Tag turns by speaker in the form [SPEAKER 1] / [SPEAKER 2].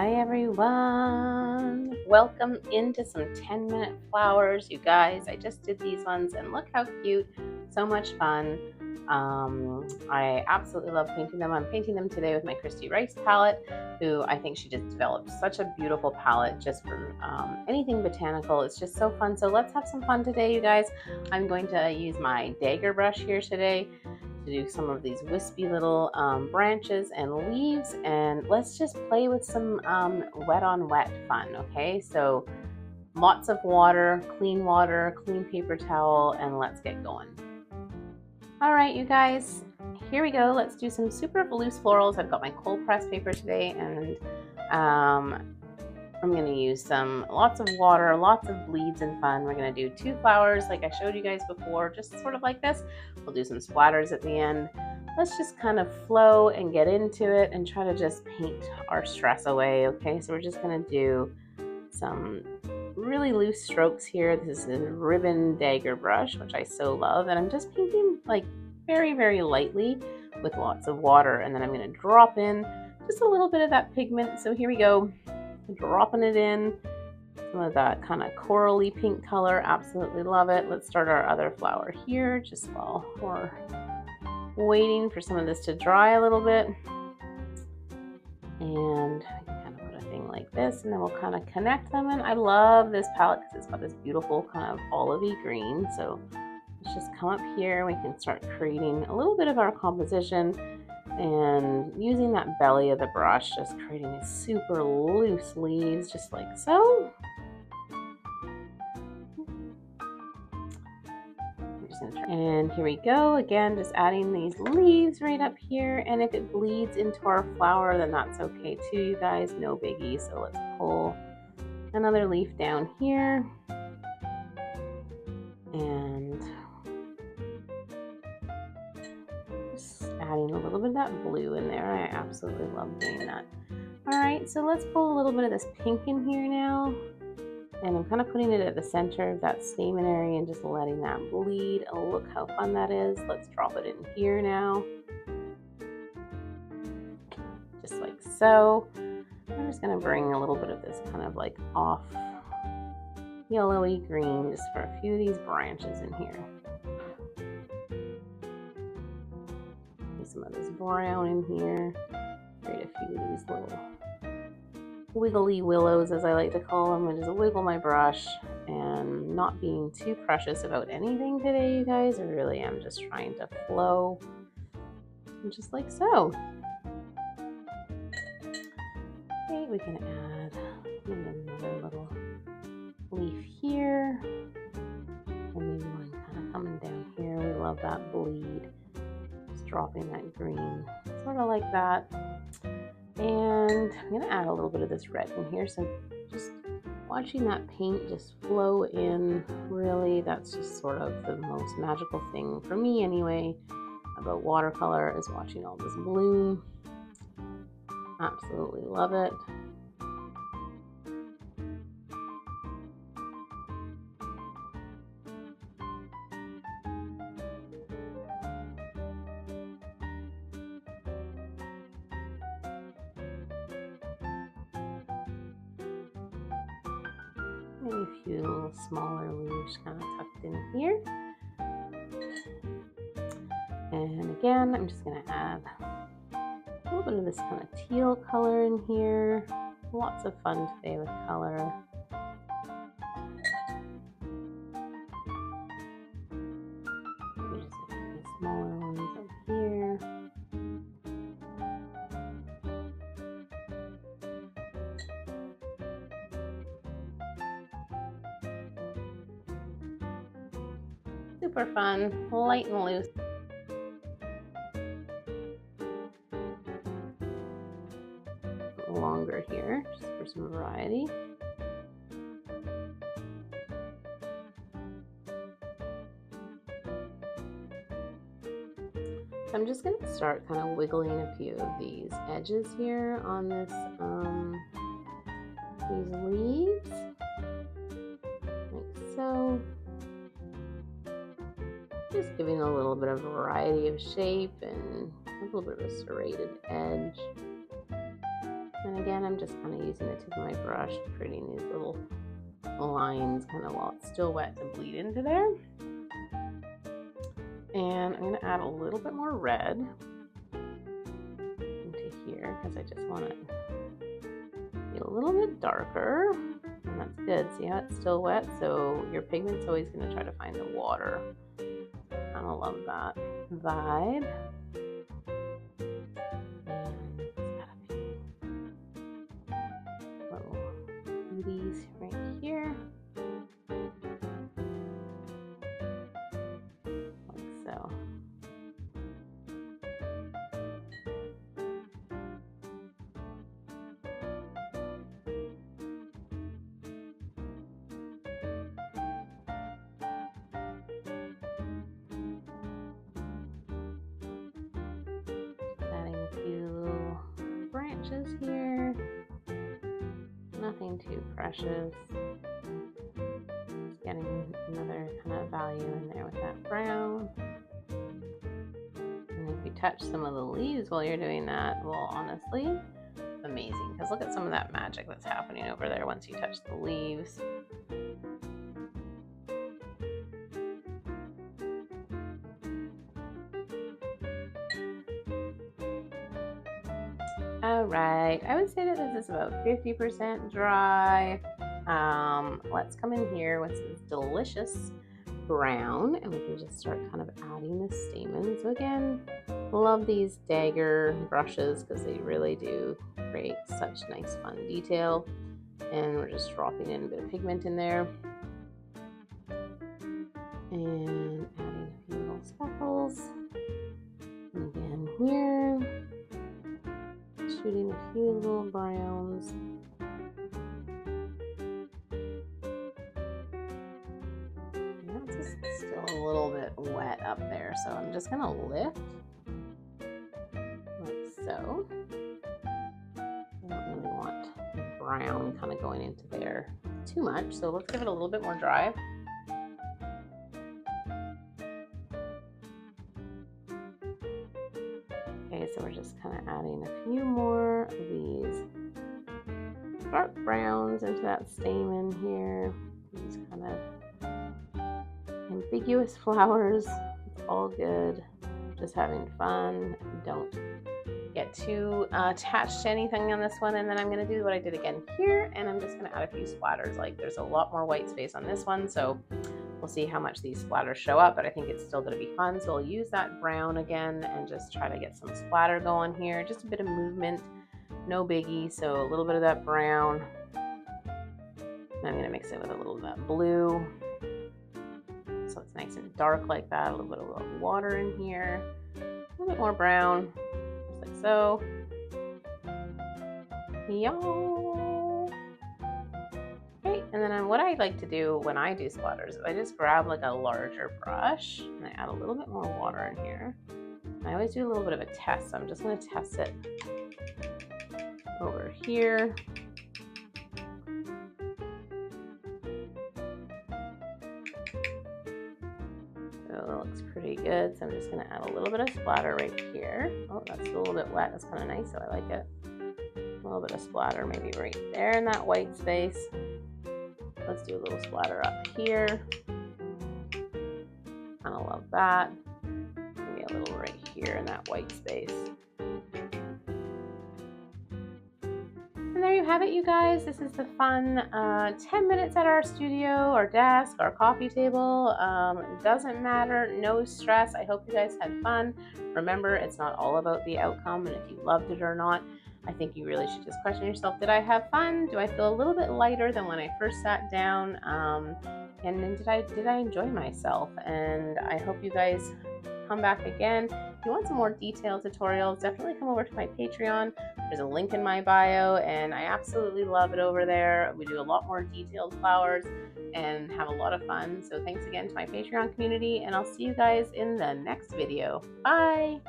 [SPEAKER 1] Hi everyone, welcome into some 10-minute flowers, you guys. I just did these ones and look how cute, so much fun. I absolutely love painting them. I'm painting them today with my Christy Rice palette, who I think she just developed such a beautiful palette just from anything botanical. It's just so fun. So let's have some fun today, you guys. I'm going to use my dagger brush here today to do some of these wispy little branches and leaves, and let's just play with some wet on wet fun. Okay, so lots of water, clean paper towel, and let's get going. All right, you guys, here we go. Let's do some super loose florals. I've got my cold pressed paper today, and I'm going to use lots of water, lots of bleeds and fun. We're going to do 2 flowers like I showed you guys before, just sort of like this. We'll do some splatters at the end. Let's just kind of flow and get into it and try to just paint our stress away, okay? So we're just going to do some really loose strokes here. This is a ribbon dagger brush, which I so love, and I'm just painting like very, very lightly with lots of water, and then I'm going to drop in just a little bit of that pigment. So here we go. Dropping it in, some of that kind of corally pink color. Absolutely love it. Let's start our other flower here just while we're waiting for some of this to dry a little bit. And kind of put a thing like this, and then we'll kind of connect them. And I love this palette because it's got this beautiful kind of olivey green. So let's just come up here. We can start creating a little bit of our composition, and using that belly of the brush, just creating these super loose leaves, just like so. And here we go, again, just adding these leaves right up here. And if it bleeds into our flower, then that's okay too, you guys, no biggie. So let's pull another leaf down here. And adding a little bit of that blue in there. I absolutely love doing that. All right, so let's pull a little bit of this pink in here now. And I'm kind of putting it at the center of that stamen area and just letting that bleed. Oh, look how fun that is. Let's drop it in here now. Just like so. I'm just going to bring a little bit of this kind of like off yellowy green just for a few of these branches in here. Some of this brown in here. Create a few of these little wiggly willows, as I like to call them. I just wiggle my brush and not being too precious about anything today, you guys. I really am just trying to flow, just like so. Okay, we can add another little leaf here, and maybe one kind of coming down here. We love that bleed. Dropping that green, sort of like that. And I'm going to add a little bit of this red in here. So just watching that paint just flow in, really, that's just sort of the most magical thing for me anyway about watercolor, is watching all this bloom. Absolutely love it. Maybe a few little smaller leaves kind of tucked in here. And again, I'm just going to add a little bit of this kind of teal color in here. Lots of fun today with color. Just a few smaller ones up here. Super fun, light and loose. Longer here, just for some variety. I'm just going to start kind of wiggling a few of these edges here on this these leaves, like so. Just giving a little bit of variety of shape and a little bit of a serrated edge. And again, I'm just kind of using the tip of my brush, creating these little lines kind of while it's still wet to bleed into there. And I'm going to add a little bit more red into here because I just want it to be a little bit darker. And that's good. See how it's still wet? So your pigment's always going to try to find the water. I love that vibe. And it's got a few little beauties right here. Like so. Branches here, nothing too precious. Just getting another kind of value in there with that brown. And if you touch some of the leaves while you're doing that, well, honestly, amazing. Because look at some of that magic that's happening over there once you touch the leaves. All right, I would say that this is about 50% dry. Let's come in here with this delicious brown, and we can just start kind of adding the stamen. So again, love these dagger brushes because they really do create such nice fun detail. And we're just dropping in a bit of pigment in there. And adding a few little speckles. And again here. Shooting a few little browns. Yeah, it's just still a little bit wet up there, so I'm just gonna lift like so. I don't really want the brown kind of going into there too much, so let's give it a little bit more dry. Okay, so we're just kind of adding a few more of these dark browns into that stamen here. These kind of ambiguous flowers. It's all good. Just having fun. Don't get too attached to anything on this one. And then I'm going to do what I did again here. And I'm just going to add a few splatters. Like there's a lot more white space on this one. So we'll see how much these splatters show up, but I think it's still going to be fun. So I'll use that brown again and just try to get some splatter going here. Just a bit of movement, no biggie. So a little bit of that brown. And I'm going to mix it with a little of that blue. So it's nice and dark like that. A little bit of water in here. A little bit more brown, just like so. Y'all. And then what I like to do when I do splatters is I just grab like a larger brush and I add a little bit more water in here. I always do a little bit of a test, so I'm just going to test it over here. So it looks pretty good, so I'm just going to add a little bit of splatter right here. Oh, that's a little bit wet. That's kind of nice, so I like it. A little bit of splatter maybe right there in that white space. Let's do a little splatter up here. Kind of love that. Maybe a little right here in that white space. And there you have it, you guys. This is the fun 10 minutes at our studio, our desk, our coffee table. It doesn't matter, no stress. I hope you guys had fun. Remember, it's not all about the outcome and if you loved it or not. I think you really should just question yourself. Did I have fun? Do I feel a little bit lighter than when I first sat down? And then did I enjoy myself? And I hope you guys come back again. If you want some more detailed tutorials, definitely come over to my Patreon. There's a link in my bio, and I absolutely love it over there. We do a lot more detailed flowers and have a lot of fun. So thanks again to my Patreon community, and I'll see you guys in the next video. Bye!